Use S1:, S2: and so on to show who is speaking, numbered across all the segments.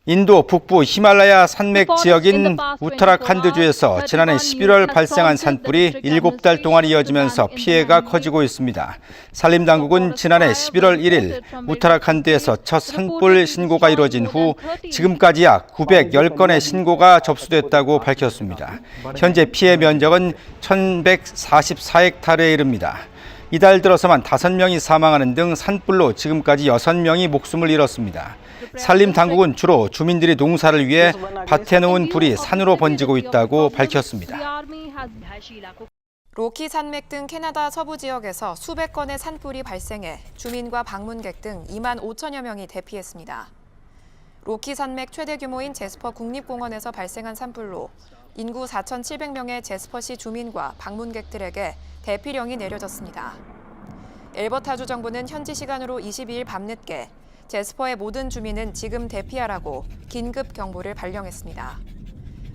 S1: 인도 북부 히말라야 산맥 지역인 우타라칸드주에서 지난해 11월 발생한 산불이 7달 동안 이어지면서 피해가 커지고 있습니다. 산림당국은 지난해 11월 1일 우타라칸드에서 첫 산불 신고가 이뤄진 후 지금까지 약 910건의 신고가 접수됐다고 밝혔습니다. 현재 피해 면적은 1144헥타르에 이릅니다. 이달 들어서만 5명이 사망하는 등 산불로 지금까지 6명이 목숨을 잃었습니다. 산림당국은 주로 주민들이 농사를 위해 밭에 놓은 불이 산으로 번지고 있다고 밝혔습니다.
S2: 로키 산맥 등 캐나다 서부 지역에서 수백 건의 산불이 발생해 주민과 방문객 등 2만 5천여 명이 대피했습니다. 로키 산맥 최대 규모인 제스퍼 국립공원에서 발생한 산불로 인구 4,700명의 제스퍼시 주민과 방문객들에게 대피령이 내려졌습니다. 엘버타주 정부는 현지 시간으로 22일 밤늦게 제스퍼의 모든 주민은 지금 대피하라고 긴급 경보를 발령했습니다.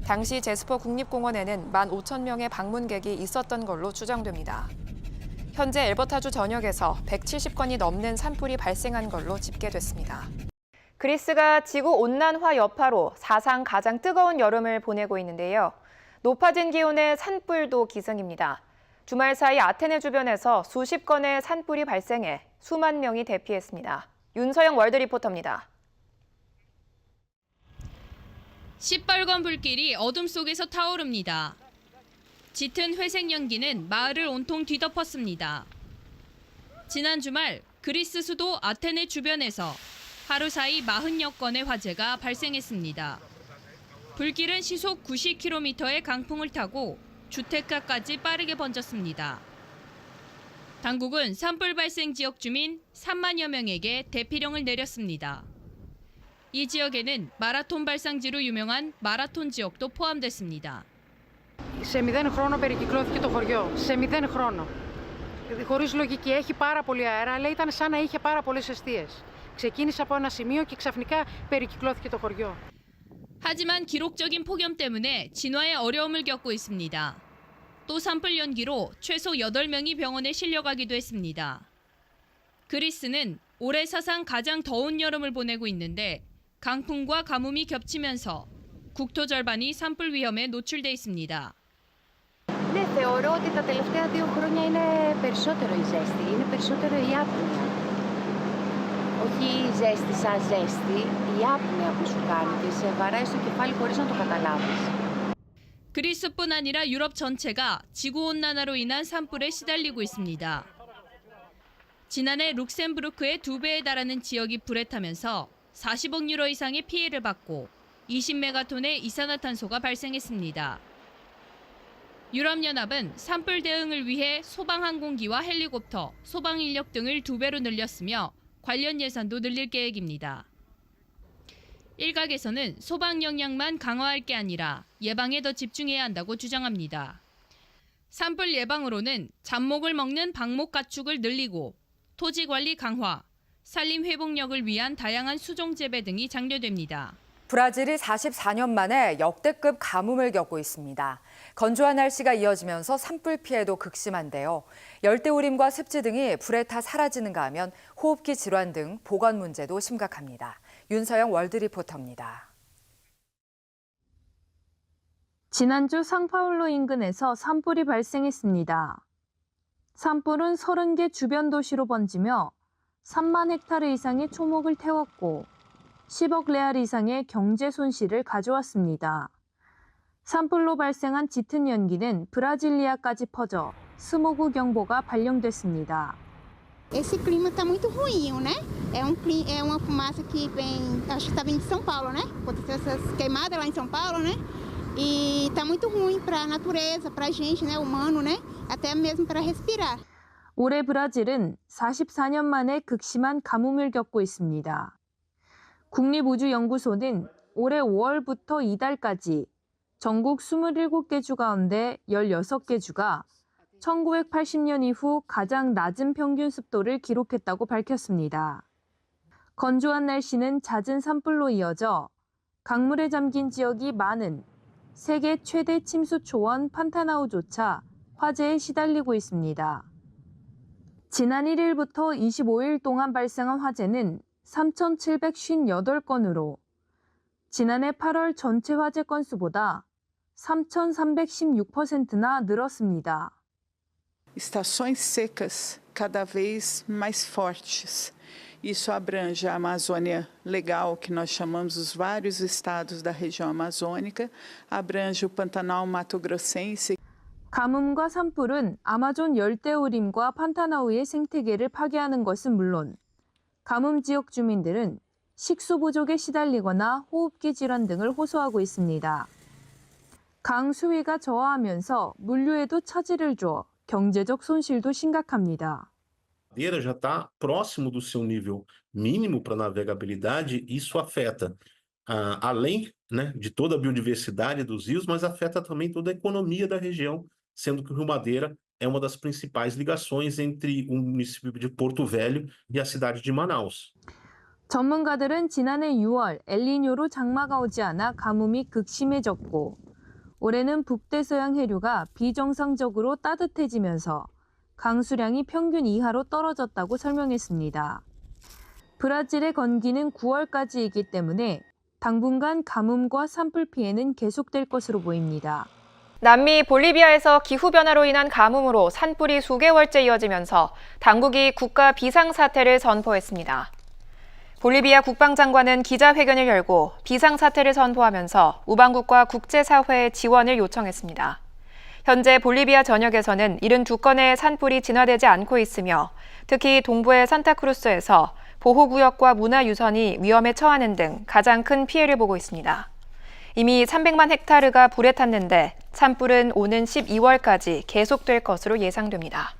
S2: 당시 제스퍼 국립공원에는 15,000명의 방문객이 있었던 걸로 추정됩니다. 현재 엘버타주 전역에서 170건이 넘는 산불이 발생한 걸로 집계됐습니다. 그리스가 지구온난화 여파로 사상 가장 뜨거운 여름을 보내고 있는데요. 높아진 기온에 산불도 기승입니다. 주말 사이 아테네 주변에서 수십 건의 산불이 발생해 수만 명이 대피했습니다. 윤서영 월드 리포터입니다.
S3: 시뻘건 불길이 어둠 속에서 타오릅니다. 짙은 회색 연기는 마을을 온통 뒤덮었습니다. 지난 주말 그리스 수도 아테네 주변에서 하루 사이 40여 건의 화재가 발생했습니다. 불길은 시속 90km의 강풍을 타고 주택가까지 빠르게 번졌습니다. 당국은 산불 발생 지역 주민 3만여 명에게 대피령을 내렸습니다. 이 지역에는 마라톤 발상지로 유명한 마라톤 지역도 포함됐습니다.
S4: Σε 0 χρόνο περικυκλώθηκε το χωριό. Σε 0 χρόνο. Χωρίς λογική. Έχει πάρα πολύ αέρα, αλλά ήταν σαν να είχε πάρα πολλές εστίες. ξεκίνησε από ένα σημείο και ξαφνικά περικυκλώθηκε το χωριό.
S3: 하지만 기록적인 폭염 때문에 진화에 어려움을 겪고 있습니다. 또 산불 연기로 최소 8명이 병원에 실려가기도 했습니다. 그리스는 올해 사상 가장 더운 여름을 보내고 있는데 강풍과 가뭄이 겹치면서 국토 절반이 산불 위험에 노출돼 있습니다.
S5: Ναι, θεωρώ ότι τα τελευταία 2 χρόνια είναι περισσότερο η ζέστη, είναι περισσότερο η άπνοια. Όχι η ζέστη σαν ζέστη, η άπνοια που σου κάνει και σε βαράει στο κεφάλι χωρίς να το καταλάβεις.
S3: 그리스뿐 아니라 유럽 전체가 지구온난화로 인한 산불에 시달리고 있습니다. 지난해 룩셈부르크의 2배에 달하는 지역이 불에 타면서 40억 유로 이상의 피해를 받고 20메가톤의 이산화탄소가 발생했습니다. 유럽연합은 산불 대응을 위해 소방항공기와 헬리콥터, 소방인력 등을 2배로 늘렸으며 관련 예산도 늘릴 계획입니다. 일각에서는 소방 역량만 강화할 게 아니라 예방에 더 집중해야 한다고 주장합니다. 산불 예방으로는 잡목을 먹는 방목 가축을 늘리고 토지 관리 강화, 산림 회복력을 위한 다양한 수종 재배 등이 장려됩니다.
S2: 브라질이 44년 만에 역대급 가뭄을 겪고 있습니다. 건조한 날씨가 이어지면서 산불 피해도 극심한데요. 열대우림과 습지 등이 불에 타 사라지는가 하면 호흡기 질환 등 보건 문제도 심각합니다. 윤서영 월드 리포터입니다.
S6: 지난주 상파울루 인근에서 산불이 발생했습니다. 산불은 30개 주변 도시로 번지며 3만 헥타르 이상의 초목을 태웠고 10억 레알 이상의 경제 손실을 가져왔습니다. 산불로 발생한 짙은 연기는 브라질리아까지 퍼져 스모그 경보가 발령됐습니다.
S7: Esse clima está muito ruim, né? É uma fumaça que vem, acho que está vindo de São Paulo, né? Aconteceu essas queimadas lá em São Paulo, né? E está muito ruim para a natureza, para a gente, né, humano, né? Até mesmo para respirar.
S6: 올해 브라질은 44년 만에 극심한 가뭄을 겪고 있습니다. 국립우주연구소는 올해 5월부터 이달까지 전국 27개 주 가운데 16개 주가 1980년 이후 가장 낮은 평균 습도를 기록했다고 밝혔습니다. 건조한 날씨는 잦은 산불로 이어져 강물에 잠긴 지역이 많은 세계 최대 침수 초원 판타나우조차 화재에 시달리고 있습니다. 지난 1일부터 25일 동안 발생한 화재는 3,758건으로 지난해 8월 전체 화재 건수보다 3,316%나 늘었습니다.
S8: Estações secas cada vez mais fortes. Isso abrange a Amazônia Legal, que nós chamamos os vários estados da região amazônica, abrange o Pantanal Mato Grossense.
S6: 가뭄과 산불은 아마존 열대우림과 판타나우의 생태계를 파괴하는 것은 물론 가뭄 지역 주민들은 식수 부족에 시달리거나 호흡기 질환 등을 호소하고 있습니다. 강 수위가 저하하면서 물류에도 차질을 줘 경제적 손실도 심각합니다.
S9: A já está próximo do seu nível mínimo para navegabilidade, isso afeta, além, né, de toda a biodiversidade dos rios, mas afeta também toda a economia da região, sendo que o Rio Madeira é uma das principais ligações entre o município de Porto Velho e a cidade de Manaus.
S6: 전문가들은 지난해 6월 엘니뇨로 장마가 오지 않아 가뭄이 극심해졌고 올해는 북대서양 해류가 비정상적으로 따뜻해지면서 강수량이 평균 이하로 떨어졌다고 설명했습니다. 브라질의 건기는 9월까지이기 때문에 당분간 가뭄과 산불 피해는 계속될 것으로 보입니다.
S2: 남미 볼리비아에서 기후변화로 인한 가뭄으로 산불이 수개월째 이어지면서 당국이 국가 비상사태를 선포했습니다. 볼리비아 국방장관은 기자회견을 열고 비상사태를 선포하면서 우방국과 국제사회의 지원을 요청했습니다. 현재 볼리비아 전역에서는 72건의 산불이 진화되지 않고 있으며 특히 동부의 산타크루스에서 보호구역과 문화유산이 위험에 처하는 등 가장 큰 피해를 보고 있습니다. 이미 300만 헥타르가 불에 탔는데 산불은 오는 12월까지 계속될 것으로 예상됩니다.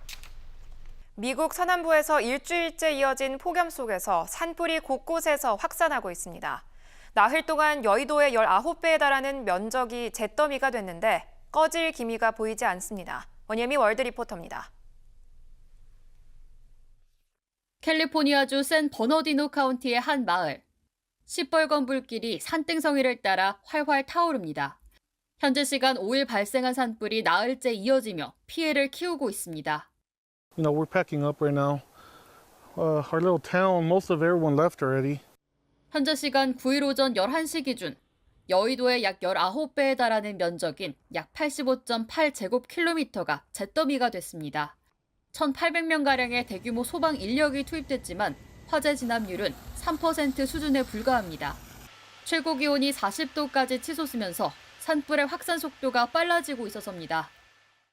S2: 미국 서남부에서 일주일째 이어진 폭염 속에서 산불이 곳곳에서 확산하고 있습니다. 나흘 동안 여의도의 19배에 달하는 면적이 잿더미가 됐는데 꺼질 기미가 보이지 않습니다. 원예미 월드 리포터입니다.
S10: 캘리포니아주 샌 버너디노 카운티의 한 마을. 시뻘건 불길이 산등성이를 따라 활활 타오릅니다. 현재 시간 5일 발생한 산불이 나흘째 이어지며 피해를 키우고 있습니다.
S11: You know, we're packing up right now. Our little town, most of everyone left already.
S10: 현재 시간 9일 오전 11시 기준 여의도의 약 19배에 달하는 면적인 약 85.8제곱킬로미터가 잿더미가 됐습니다. 1,800명가량의 대규모 소방 인력이 투입됐지만 화재 진압률은 3% 수준에 불과합니다. 최고 기온이 40도까지 치솟으면서 산불의 확산 속도가 빨라지고 있어서입니다.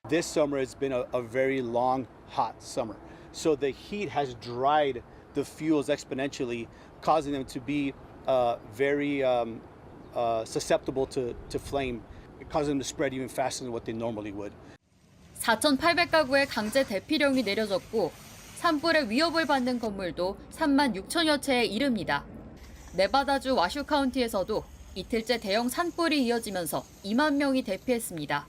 S12: This summer has been a very long, hot summer. So the heat has dried the fuels exponentially, causing them to be very susceptible to flame, causing them to spread even faster than what they normally would.
S10: 4,800가구의 강제 대피령이 내려졌고 산불의 위협을 받는 건물도 3만 6천여 채에 이릅니다. 네바다주 와슈 카운티에서도 이틀째 대형 산불이 이어지면서 2만 명이 대피했습니다.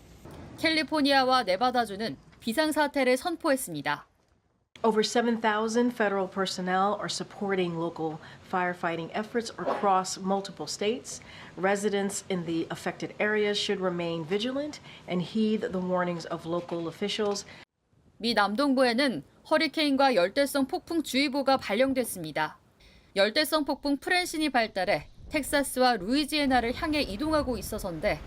S10: 캘리포니아와 네바다주는 비상사태를 선포했습니다.
S13: Over 7,000 federal personnel are supporting local firefighting efforts across multiple states. Residents in the affected areas should remain vigilant and heed the warnings of local officials.
S10: 미 남동부에는 허리케인과 열대성 폭풍주의보가 발령됐습니다. 열대성 폭풍 프랜신이 발달해 텍사스와 루이지애나를 향해 이동하고 있어서인데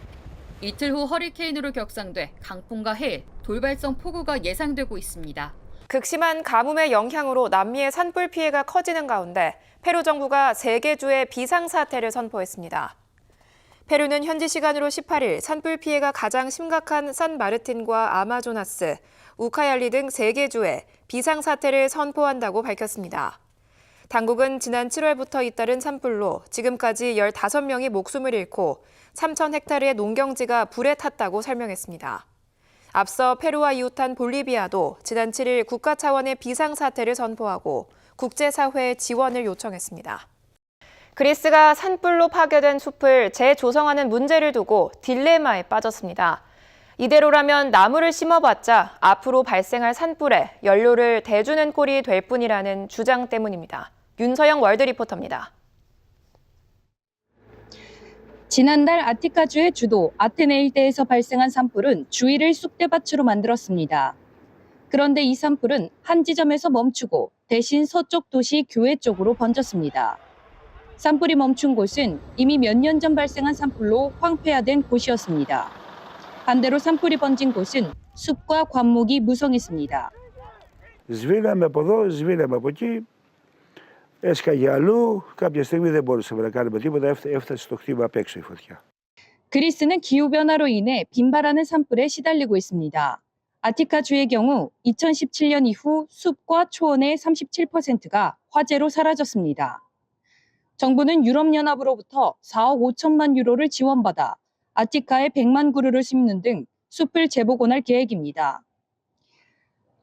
S10: 이틀 후 허리케인으로 격상돼 강풍과 해일, 돌발성 폭우가 예상되고 있습니다.
S2: 극심한 가뭄의 영향으로 남미의 산불 피해가 커지는 가운데 페루 정부가 3개 주에 비상사태를 선포했습니다. 페루는 현지 시간으로 18일 산불 피해가 가장 심각한 산마르틴과 아마조나스, 우카얄리 등 3개 주에 비상사태를 선포한다고 밝혔습니다. 당국은 지난 7월부터 잇따른 산불로 지금까지 15명이 목숨을 잃고 3천 헥타르의 농경지가 불에 탔다고 설명했습니다. 앞서 페루와 이웃한 볼리비아도 지난 7일 국가 차원의 비상사태를 선포하고 국제사회의 지원을 요청했습니다. 그리스가 산불로 파괴된 숲을 재조성하는 문제를 두고 딜레마에 빠졌습니다. 이대로라면 나무를 심어봤자 앞으로 발생할 산불에 연료를 대주는 꼴이 될 뿐이라는 주장 때문입니다. 윤서영 월드 리포터입니다.
S6: 지난달 아티카주의 주도 아테네 일대에서 발생한 산불은 주위를 쑥대밭으로 만들었습니다. 그런데 이 산불은 한 지점에서 멈추고 대신 서쪽 도시 교회 쪽으로 번졌습니다. 산불이 멈춘 곳은 이미 몇 년 전 발생한 산불로 황폐화된 곳이었습니다. 반대로 산불이 번진 곳은 숲과 관목이 무성했습니다.
S14: Σβήναμε από εδώ, σβήναμε από εκεί, έσκαγε αλλού, κάποια στιγμή δεν μπορούσαμε να κάνουμε τίποτα, έφτασε στο κτήμα απ' έξω η φωτιά.
S6: 그리스는 기후변화로 인해 빈발하는 산불에 시달리고 있습니다. 아티카주의 경우 2017년 이후 숲과 초원의 37%가 화재로 사라졌습니다. 정부는 유럽연합으로부터 4억 5천만 유로를 지원받아 아티카에 100만 그루를 심는 등 숲을 재복원할 계획입니다.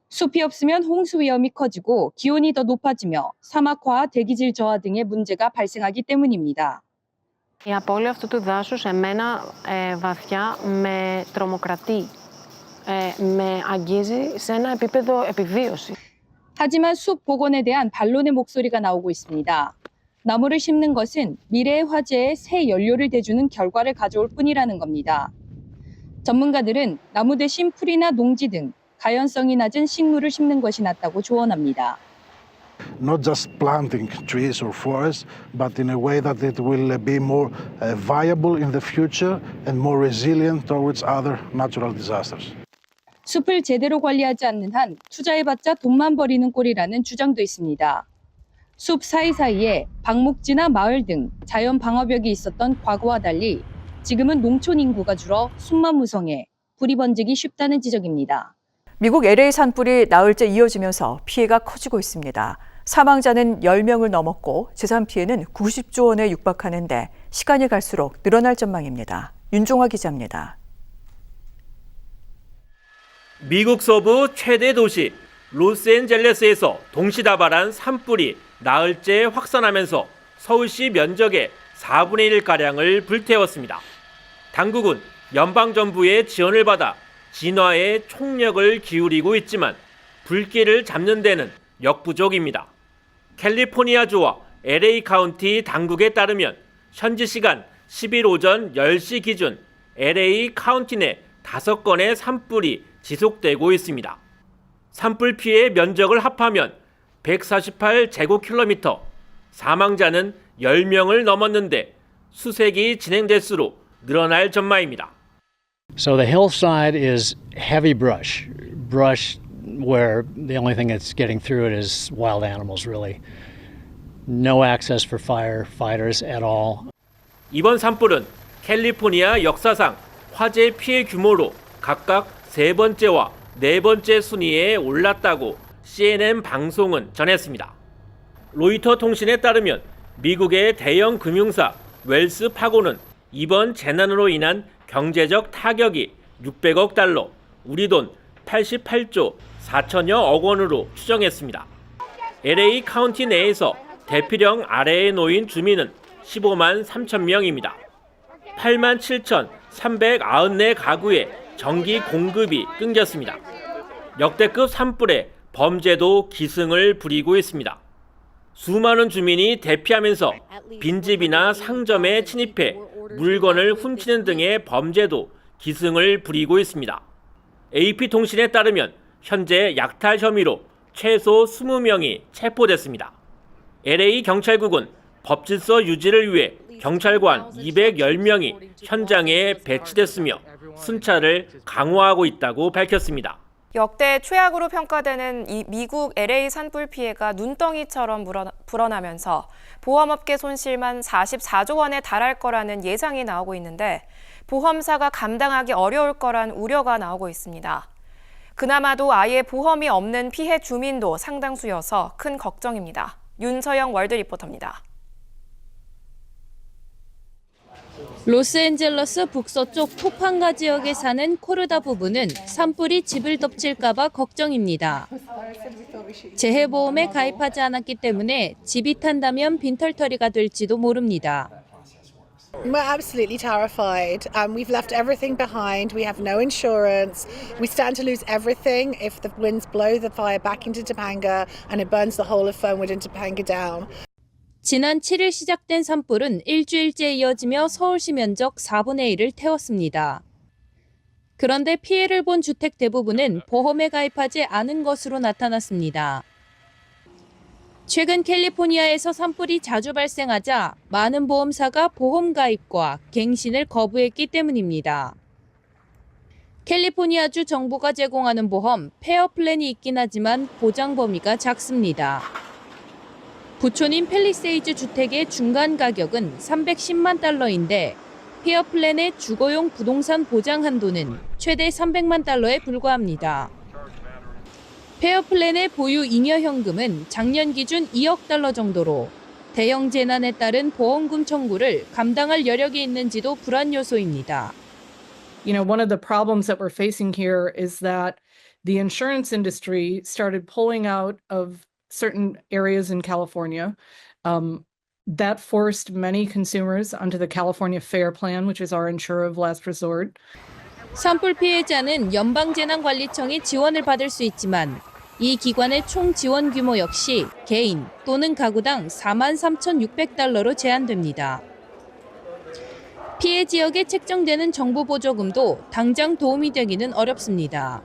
S6: 숲이 없으면 홍수 위험이 커지고 기온이 더 높아지며 사막화와 대기질 저하 등의 문제가 발생하기 때문입니다.
S4: Η απώλεια αυτού του δάσους εμένα βαθιά με τρομοκρατεί, με αγγίζει σε ένα επίπεδο επιβίωση.
S6: 하지만 숲 복원에 대한 반론의 목소리가 나오고 있습니다. 나무를 심는 것은 미래의 화재에 새 연료를 대주는 결과를 가져올 뿐이라는 겁니다. 전문가들은 나무 대신 풀이나 농지 등 가연성이 낮은 식물을 심는 것이 낫다고 조언합니다.
S11: Not just planting trees or forests, but in a way that it will be more viable in the future and more resilient towards other natural disasters.
S6: 숲을 제대로 관리하지 않는 한 투자해봤자 돈만 버리는 꼴이라는 주장도 있습니다. 숲 사이사이에 방목지나 마을 등 자연 방어벽이 있었던 과거와 달리 지금은 농촌 인구가 줄어 숲만 무성해 불이 번지기 쉽다는 지적입니다.
S15: 미국 LA 산불이 나흘째 이어지면서 피해가 커지고 있습니다. 사망자는 10명을 넘었고 재산 피해는 90조 원에 육박하는데 시간이 갈수록 늘어날 전망입니다. 윤종화 기자입니다.
S16: 미국 서부 최대 도시 로스앤젤레스에서 동시다발한 산불이 나흘째 확산하면서 서울시 면적의 4분의 1가량을 불태웠습니다. 당국은 연방정부의 지원을 받아 진화에 총력을 기울이고 있지만 불길을 잡는 데는 역부족입니다. 캘리포니아주와 LA 카운티 당국에 따르면 현지 시간 10일 오전 10시 기준 LA 카운티 내 5건의 산불이 지속되고 있습니다. 산불 피해 면적을 합하면 148제곱킬로미터, 사망자는 10명을 넘었는데 수색이 진행될수록 늘어날 전망입니다.
S17: So the hillside is heavy brush where the only thing that's getting through it is wild animals, really. No access for firefighters at all.
S16: 이번 산불은 캘리포니아 역사상 화재 피해 규모로 각각 3번째와 4번째 순위에 올랐다고 CNN 방송은 전했습니다. 로이터 통신에 따르면 미국의 대형 금융사 웰스 파고는 이번 재난으로 인한 경제적 타격이 600억 달러, 우리 돈 88조 4천여억 원으로 추정했습니다. LA 카운티 내에서 대피령 아래에 놓인 주민은 15만 3천 명입니다. 8만 7,394 가구에 전기 공급이 끊겼습니다. 역대급 산불에 범죄도 기승을 부리고 있습니다. 수많은 주민이 대피하면서 빈집이나 상점에 침입해 물건을 훔치는 등의 범죄도 기승을 부리고 있습니다. AP통신에 따르면 현재 약탈 혐의로 최소 20명이 체포됐습니다. LA 경찰국은 법질서 유지를 위해 경찰관 210명이 현장에 배치됐으며 순찰을 강화하고 있다고 밝혔습니다.
S2: 역대 최악으로 평가되는 이 미국 LA 산불 피해가 눈덩이처럼 불어나면서 보험업계 손실만 44조 원에 달할 거라는 예상이 나오고 있는데 보험사가 감당하기 어려울 거란 우려가 나오고 있습니다. 그나마도 아예 보험이 없는 피해 주민도 상당수여서 큰 걱정입니다. 윤서영 월드리포터입니다.
S6: 로스앤젤레스 북서쪽 토판가 지역에 사는 코르다 부부는 산불이 집을 덮칠까 봐 걱정입니다. 재해보험에 가입하지 않았기 때문에 집이 탄다면 빈털터리가 될지도 모릅니다.
S18: We're absolutely terrified. We've left everything behind. We have no insurance. We stand to lose everything if the winds blow the fire back into Topanga and it burns the whole of Fernwood and Topanga down.
S6: 지난 7일 시작된 산불은 일주일째 이어지며 서울시 면적 4분의 1을 태웠습니다. 그런데 피해를 본 주택 대부분은 보험에 가입하지 않은 것으로 나타났습니다. 최근 캘리포니아에서 산불이 자주 발생하자 많은 보험사가 보험 가입과 갱신을 거부했기 때문입니다. 캘리포니아주 정부가 제공하는 보험 페어 플랜이 있긴 하지만 보장 범위가 작습니다. 부촌인 팰리세이즈 주택의 중간 가격은 $310만 페어 플랜의 주거용 부동산 보장 한도는 최대 $300만 불과합니다. 페어 플랜의 보유 잉여 현금은 작년 기준 $2억 정도로 대형 재난에 따른 보험금 청구를 감당할 여력이 있는지도 불안 요소입니다.
S19: You know, one of the problems that we're facing here is that the insurance industry started pulling out of certain areas in California. That forced many consumers onto the California FAIR Plan, which is our insurer of last resort.
S6: 산불 피해자는 연방재난관리청이 지원을 받을 수 있지만 이 기관의 총 지원 규모 역시 개인 또는 가구당 $43,600로 제한됩니다. 피해 지역에 책정되는 정부 보조금도 당장 도움이 되기는 어렵습니다.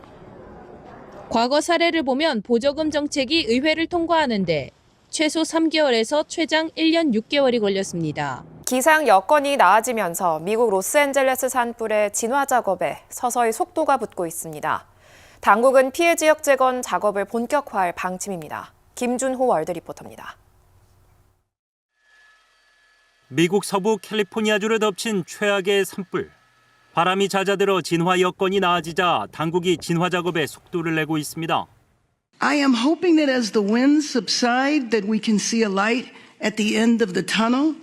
S6: 과거 사례를 보면 보조금 정책이 의회를 통과하는데 최소 3개월에서 최장 1년 6개월이 걸렸습니다.
S2: 기상 여건이 나아지면서 미국 로스앤젤레스 산불의 진화 작업에 서서히 속도가 붙고 있습니다. 당국은 피해 지역 재건 작업을 본격화할 방침입니다. 김준호 월드 리포터입니다.
S20: 미국 서부 캘리포니아주를 덮친 최악의 산불. 바람이 잦아들어 진화 여건이 나아지자 당국이 진화 작업에 속도를 내고 있습니다.
S21: I am hoping that as the winds subside that we can see a light at the end of the tunnel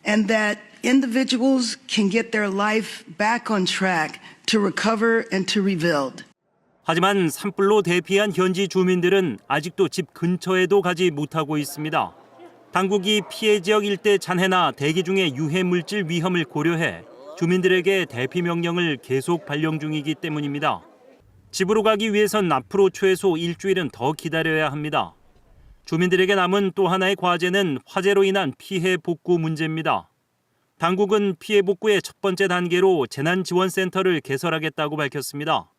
S21: and that individuals can get their life back on track to recover and to rebuild.
S20: 하지만 산불로 대피한 현지 주민들은 아직도 집 근처에도 가지 못하고 있습니다. 당국이 피해 지역 일대 잔해나 대기 중의 유해 물질 위험을 고려해 주민들에게 대피 명령을 계속 발령 중이기 때문입니다. 집으로 가기 위해선 앞으로 최소 일주일은 더 기다려야 합니다. 주민들에게 남은 또 하나의 과제는 화재로 인한 피해 복구 문제입니다. 당국은 피해 복구의 첫 번째 단계로 재난지원센터를 개설하겠다고 밝혔습니다.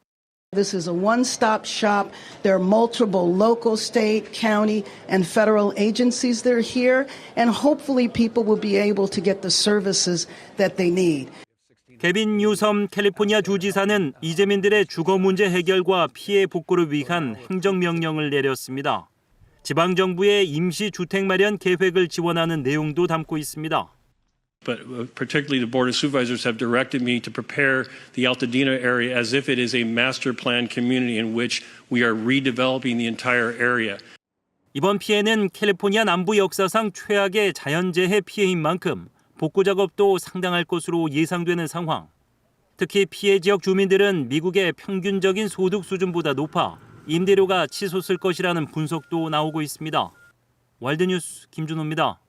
S21: This is a one-stop shop. There are multiple local, state, county, and federal agencies that are here, and hopefully people will be able to get the services that they need.
S20: 개빈 뉴섬 캘리포니아 주지사는 이재민들의 주거 문제 해결과 피해 복구를 위한 행정명령을 내렸습니다. 지방정부의 임시주택 마련 계획을 지원하는 내용도 담고 있습니다.
S22: But particularly the Board of Supervisors have directed me to prepare the Altadena area as if it is a master plan community in which we are redeveloping the entire area.
S20: 이번 피해는 캘리포니아 남부 역사상 최악의 자연재해 피해인 만큼 복구 작업도 상당할 것으로 예상되는 상황. 특히 피해 지역 주민들은 미국의 평균적인 소득 수준보다 높아 임대료가 치솟을 것이라는 분석도 나오고 있습니다. 월드뉴스 김준호입니다.